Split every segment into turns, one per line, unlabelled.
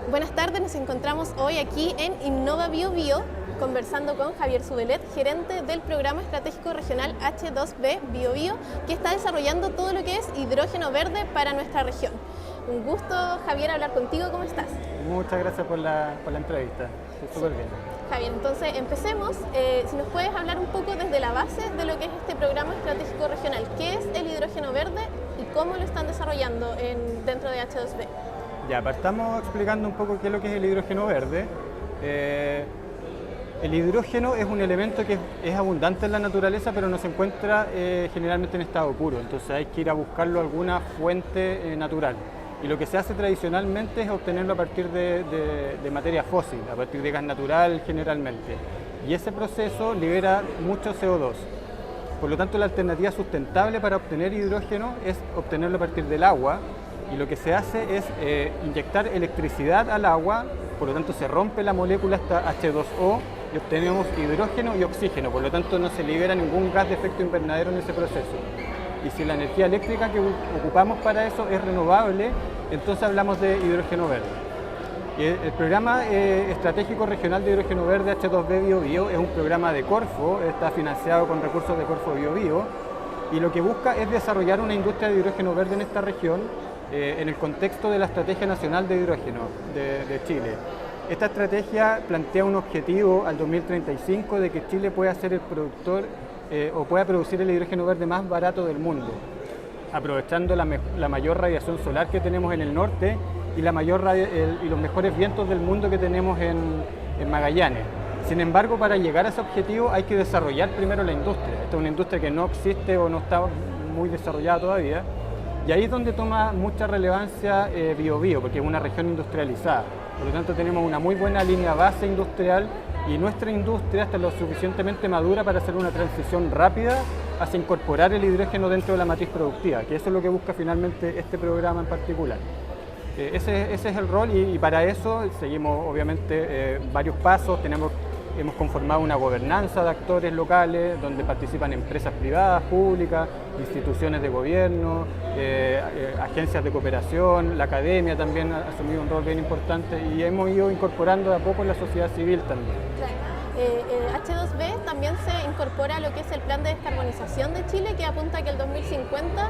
Buenas tardes, nos encontramos hoy aquí en Innova Bio Bio, conversando con Javier Zubelet, gerente del Programa Estratégico Regional H2B Bio Bio, que está desarrollando todo lo que es hidrógeno verde para nuestra región. Un gusto, Javier, hablar contigo. ¿Cómo estás?
Muchas gracias por la entrevista. Estoy súper bien.
Javier, entonces empecemos. Si nos puedes hablar un poco desde la base de lo que es este Programa Estratégico Regional. ¿Qué es el hidrógeno verde y cómo lo están desarrollando dentro de H2B?
Ya, partamos explicando un poco qué es lo que es el hidrógeno verde. El hidrógeno es un elemento que es abundante en la naturaleza, pero no se encuentra generalmente en estado puro, entonces hay que ir a buscarlo a alguna fuente natural. Y lo que se hace tradicionalmente es obtenerlo a partir de materia fósil, a partir de gas natural generalmente. Y ese proceso libera mucho CO2. Por lo tanto, la alternativa sustentable para obtener hidrógeno es obtenerlo a partir del agua. Y lo que se hace es inyectar electricidad al agua, por lo tanto se rompe la molécula hasta H2O y obtenemos hidrógeno y oxígeno, por lo tanto no se libera ningún gas de efecto invernadero en ese proceso. Y si la energía eléctrica que ocupamos para eso es renovable, entonces hablamos de hidrógeno verde. El Programa Estratégico Regional de Hidrógeno Verde H2B Bio Bio es un programa de Corfo, está financiado con recursos de Corfo Bio Bio, y lo que busca es desarrollar una industria de hidrógeno verde en esta región, en el contexto de la Estrategia Nacional de Hidrógeno de Chile. Esta estrategia plantea un objetivo al 2035 de que Chile pueda ser el productor o pueda producir el hidrógeno verde más barato del mundo, aprovechando la mayor radiación solar que tenemos en el norte y los mejores vientos del mundo que tenemos en Magallanes. Sin embargo, para llegar a ese objetivo hay que desarrollar primero la industria. Esta es una industria que no existe o no está muy desarrollada todavía. Y ahí es donde toma mucha relevancia Bio Bio, porque es una región industrializada. Por lo tanto, tenemos una muy buena línea base industrial y nuestra industria está lo suficientemente madura para hacer una transición rápida hacia incorporar el hidrógeno dentro de la matriz productiva, que eso es lo que busca finalmente este programa en particular. Ese es el rol y para eso seguimos obviamente varios pasos. Hemos conformado una gobernanza de actores locales donde participan empresas privadas, públicas, instituciones de gobierno, agencias de cooperación, la academia también ha asumido un rol bien importante y hemos ido incorporando de a poco la sociedad civil también.
Claro. H2B también se incorpora a lo que es el plan de descarbonización de Chile, que apunta a que el 2050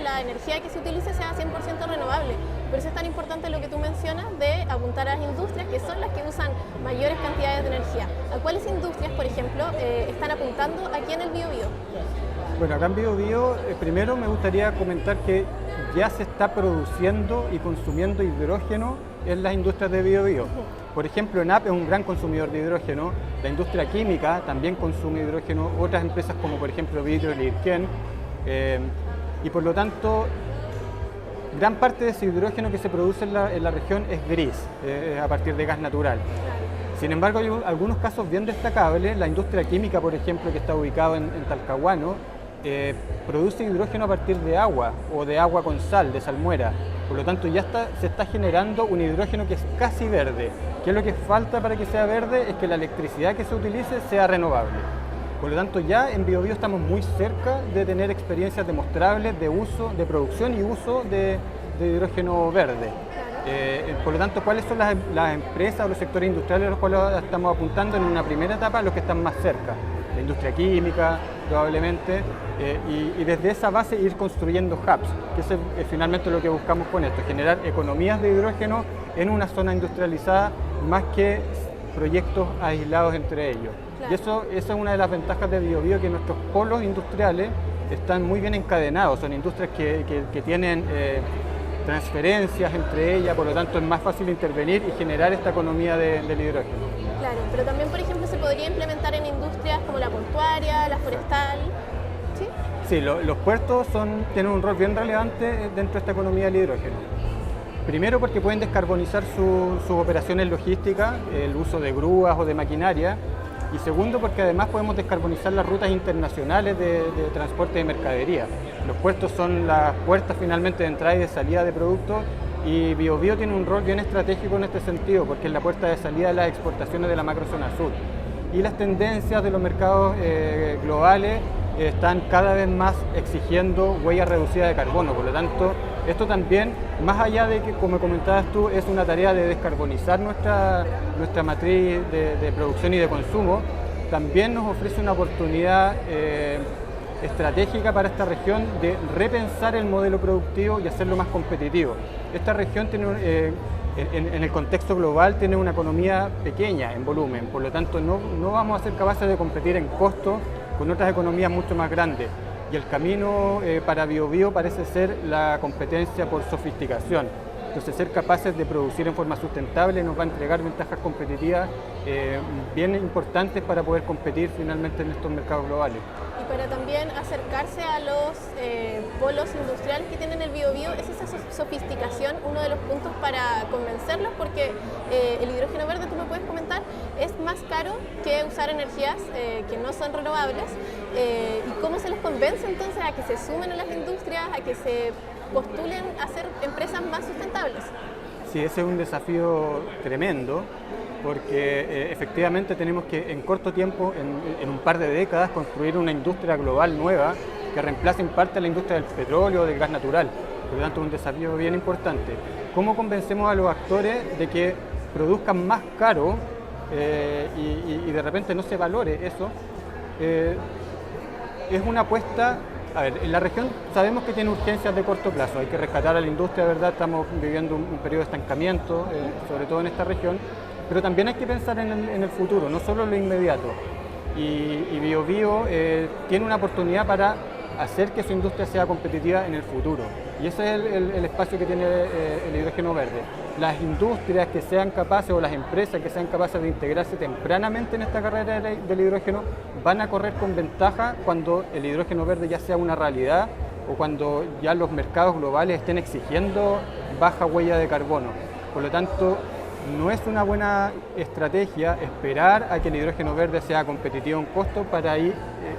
la energía que se utilice sea 100% renovable. Por eso es tan importante lo que tú mencionas de apuntar a las industrias que son las que usan mayores cantidades de energía. ¿A cuáles industrias, por ejemplo, están apuntando aquí en el Bio Bio?
Bueno, acá en Bio Bio, primero me gustaría comentar que ya se está produciendo y consumiendo hidrógeno en las industrias de Bio Bio. Por ejemplo, ENAP es un gran consumidor de hidrógeno, la industria química también consume hidrógeno, otras empresas como por ejemplo Vidrio y Irquén, y por lo tanto gran parte de ese hidrógeno que se produce en la región es gris, a partir de gas natural. Sin embargo, hay algunos casos bien destacables. La industria química, por ejemplo, que está ubicada en Talcahuano, produce hidrógeno a partir de agua o de agua con sal, de salmuera. Por lo tanto, ya se está generando un hidrógeno que es casi verde. ¿Qué es lo que falta para que sea verde? Es que la electricidad que se utilice sea renovable. Por lo tanto, ya en Bio Bio estamos muy cerca de tener experiencias demostrables de uso, de producción y uso de hidrógeno verde. Por lo tanto, ¿cuáles son las empresas o los sectores industriales a los cuales estamos apuntando en una primera etapa? Los que están más cerca. La industria química, probablemente, y desde esa base ir construyendo hubs, que es finalmente lo que buscamos con esto, generar economías de hidrógeno en una zona industrializada más que proyectos aislados entre ellos. Claro. Y esa es una de las ventajas de Bio Bio, que nuestros polos industriales están muy bien encadenados, son industrias que tienen transferencias entre ellas, por lo tanto es más fácil intervenir y generar esta economía del hidrógeno.
Claro, pero también, por ejemplo, se podría implementar en industrias como la portuaria, la forestal, ¿sí?
Sí, los puertos tienen un rol bien relevante dentro de esta economía del hidrógeno. Primero porque pueden descarbonizar sus operaciones logísticas, el uso de grúas o de maquinaria, y segundo porque además podemos descarbonizar las rutas internacionales de transporte de mercadería. Los puertos son las puertas finalmente de entrada y de salida de productos y Bio Bio tiene un rol bien estratégico en este sentido porque es la puerta de salida de las exportaciones de la macrozona sur. Y las tendencias de los mercados globales están cada vez más exigiendo huellas reducidas de carbono, por lo tanto Esto también, más allá de que, como comentabas tú, es una tarea de descarbonizar nuestra matriz de producción y de consumo, también nos ofrece una oportunidad estratégica para esta región de repensar el modelo productivo y hacerlo más competitivo. Esta región tiene, en el contexto global, tiene una economía pequeña en volumen, por lo tanto no vamos a ser capaces de competir en costo con otras economías mucho más grandes. Y el camino para BioBio parece ser la competencia por sofisticación. Entonces, ser capaces de producir en forma sustentable nos va a entregar ventajas competitivas bien importantes para poder competir finalmente en estos mercados globales.
Y para también acercarse a los polos industriales que tienen el BioBio, ¿es esa sofisticación uno de los puntos para convencerlos? Porque el hidrógeno verde, tú me puedes comentar, es más caro que usar energías que no son renovables. ¿Y cómo se les convence entonces a que se sumen a las industrias, a que se postulen a ser empresas más sustentables?
Sí, ese es un desafío tremendo, porque efectivamente tenemos que en corto tiempo, en un par de décadas, construir una industria global nueva que reemplace en parte a la industria del petróleo o del gas natural. Por lo tanto, es un desafío bien importante. ¿Cómo convencemos a los actores de que produzcan más caro y de repente no se valore eso? Es una apuesta. A ver, en la región sabemos que tiene urgencias de corto plazo, hay que rescatar a la industria, ¿verdad? Estamos viviendo un periodo de estancamiento, sobre todo en esta región, pero también hay que pensar en el futuro, no solo en lo inmediato. Y BioBio tiene una oportunidad para hacer que su industria sea competitiva en el futuro. Y ese es el espacio que tiene el hidrógeno verde. Las industrias que sean capaces, o las empresas que sean capaces de integrarse tempranamente en esta carrera del hidrógeno, van a correr con ventaja cuando el hidrógeno verde ya sea una realidad o cuando ya los mercados globales estén exigiendo baja huella de carbono. Por lo tanto, no es una buena estrategia esperar a que el hidrógeno verde sea competitivo en costo para ir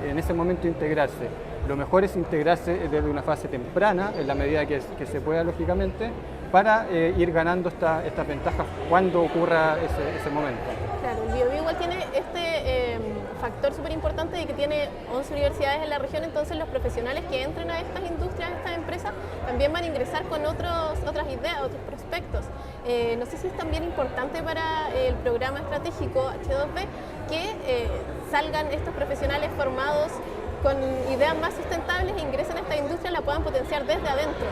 en ese momento integrarse. Lo mejor es integrarse desde una fase temprana, en la medida que se pueda, lógicamente, para ir ganando estas ventajas cuando ocurra ese momento.
Claro, el BioBio igual tiene este factor súper importante de que tiene 11 universidades en la región, entonces los profesionales que entren a estas industrias, a estas empresas, también van a ingresar con otras ideas, otros prospectos. No sé si es también importante para el programa estratégico H2B que salgan estos profesionales formados con ideas más sustentables e ingresen a esta industria y la puedan potenciar desde adentro.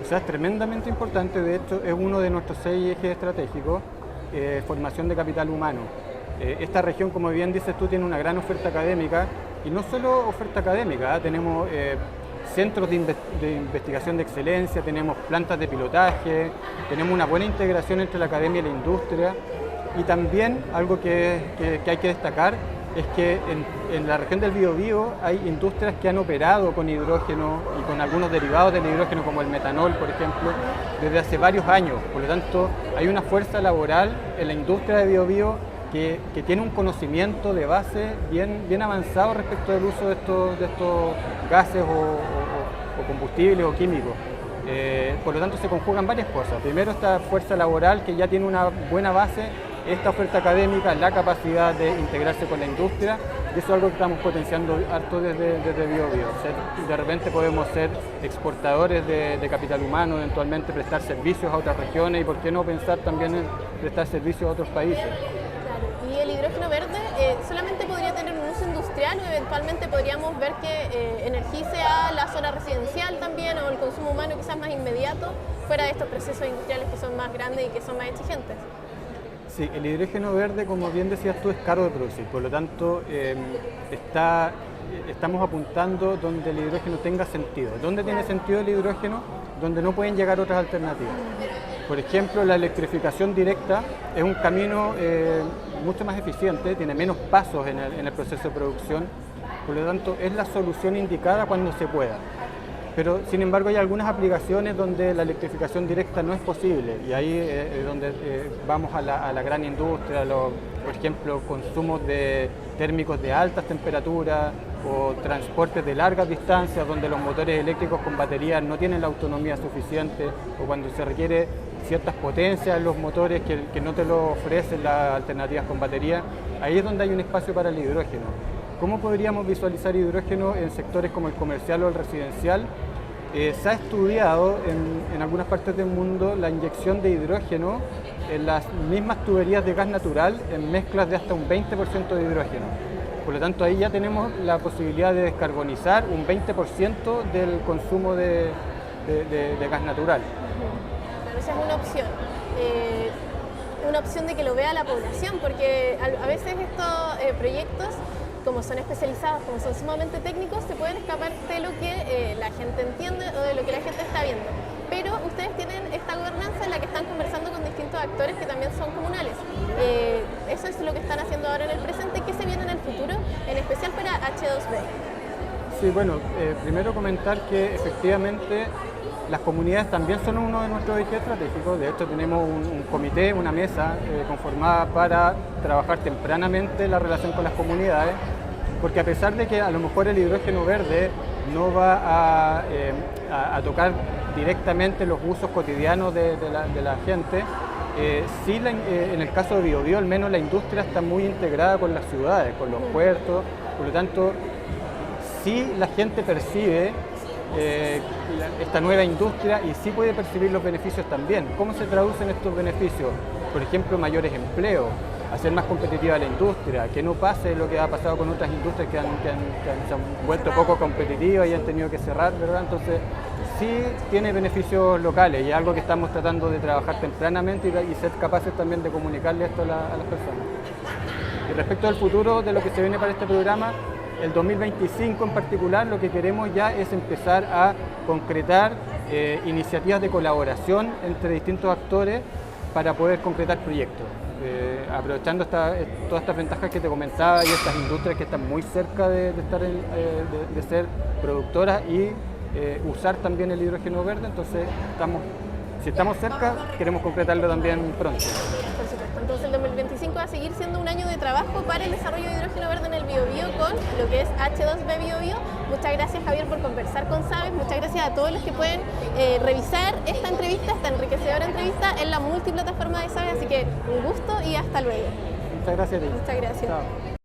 O sea, es tremendamente importante, de hecho es uno de nuestros 6 ejes estratégicos, formación de capital humano. Esta región, como bien dices tú, tiene una gran oferta académica, y no solo oferta académica, tenemos centros de investigación de excelencia, tenemos plantas de pilotaje, tenemos una buena integración entre la academia y la industria, y también algo que hay que destacar es que en la región del Biobío hay industrias que han operado con hidrógeno y con algunos derivados del hidrógeno, como el metanol, por ejemplo, desde hace varios años. Por lo tanto, hay una fuerza laboral en la industria de Biobío que tiene un conocimiento de base bien avanzado respecto del uso de estos gases o combustibles o químicos. Por lo tanto, se conjugan varias cosas. Primero, esta fuerza laboral que ya tiene una buena base, esta oferta académica, la capacidad de integrarse con la industria, y eso es algo que estamos potenciando harto desde BioBio. De repente podemos ser exportadores de capital humano, eventualmente prestar servicios a otras regiones, y por qué no pensar también en prestar servicios a otros países.
Claro, y el hidrógeno verde solamente podría tener un uso industrial, o eventualmente podríamos ver que energice a la zona residencial también, o el consumo humano quizás más inmediato, fuera de estos procesos industriales que son más grandes y que son más exigentes.
Sí, el hidrógeno verde, como bien decías tú, es caro de producir, por lo tanto estamos apuntando donde el hidrógeno tenga sentido. ¿Dónde tiene sentido el hidrógeno? Donde no pueden llegar otras alternativas. Por ejemplo, la electrificación directa es un camino mucho más eficiente, tiene menos pasos en el proceso de producción, por lo tanto es la solución indicada cuando se pueda. Pero, sin embargo, hay algunas aplicaciones donde la electrificación directa no es posible, y ahí es donde vamos a la gran industria, por ejemplo, consumos térmicos de altas temperaturas o transportes de largas distancias donde los motores eléctricos con baterías no tienen la autonomía suficiente, o cuando se requiere ciertas potencias en los motores que no te lo ofrecen las alternativas con batería. Ahí es donde hay un espacio para el hidrógeno. ¿Cómo podríamos visualizar hidrógeno en sectores como el comercial o el residencial? Se ha estudiado en algunas partes del mundo la inyección de hidrógeno en las mismas tuberías de gas natural en mezclas de hasta un 20% de hidrógeno. Por lo tanto, ahí ya tenemos la posibilidad de descarbonizar un 20% del consumo de gas natural.
Claro, esa es una opción de que lo vea la población, porque a veces estos proyectos, como son especializados, como son sumamente técnicos, se pueden escapar de lo que la gente entiende o de lo que la gente está viendo. Pero ustedes tienen esta gobernanza en la que están conversando con distintos actores que también son comunales. Eso es lo que están haciendo ahora en el presente. ¿Qué se viene en el futuro, en especial para H2B?
Sí, bueno, primero comentar que efectivamente las comunidades también son uno de nuestros ejes estratégicos. De hecho, tenemos un comité, una mesa conformada para trabajar tempranamente la relación con las comunidades, porque a pesar de que a lo mejor el hidrógeno verde no va a tocar directamente los usos cotidianos de la gente, sí en el caso de Biobío, al menos la industria está muy integrada con las ciudades, con los puertos, por lo tanto, sí la gente percibe esta nueva industria y sí puede percibir los beneficios también. ¿Cómo se traducen estos beneficios? Por ejemplo, mayores empleos, hacer más competitiva la industria, que no pase lo que ha pasado con otras industrias que se han vuelto poco competitivas y han tenido que cerrar, ¿verdad? Entonces, sí tiene beneficios locales y es algo que estamos tratando de trabajar tempranamente y ser capaces también de comunicarle esto a las personas. Y respecto al futuro de lo que se viene para este programa, el 2025 en particular, lo que queremos ya es empezar a concretar iniciativas de colaboración entre distintos actores para poder concretar proyectos. Aprovechando todas estas ventajas que te comentaba y estas industrias que están muy cerca de ser productoras y usar también el hidrógeno verde, entonces si estamos cerca, queremos concretarlo también pronto.
Por supuesto, entonces el 2025 va a seguir siendo un año de trabajo para el desarrollo de hidrógeno verde en el Biobío con lo que es H2B Biobío. Muchas gracias, Javier, por conversar con Sabes. Muchas gracias a todos los que pueden revisar esta entrevista, esta enriquecedora entrevista en la multiplataforma de Sabes. Así que un gusto y hasta luego.
Muchas gracias a ti.
Muchas gracias.
Chao.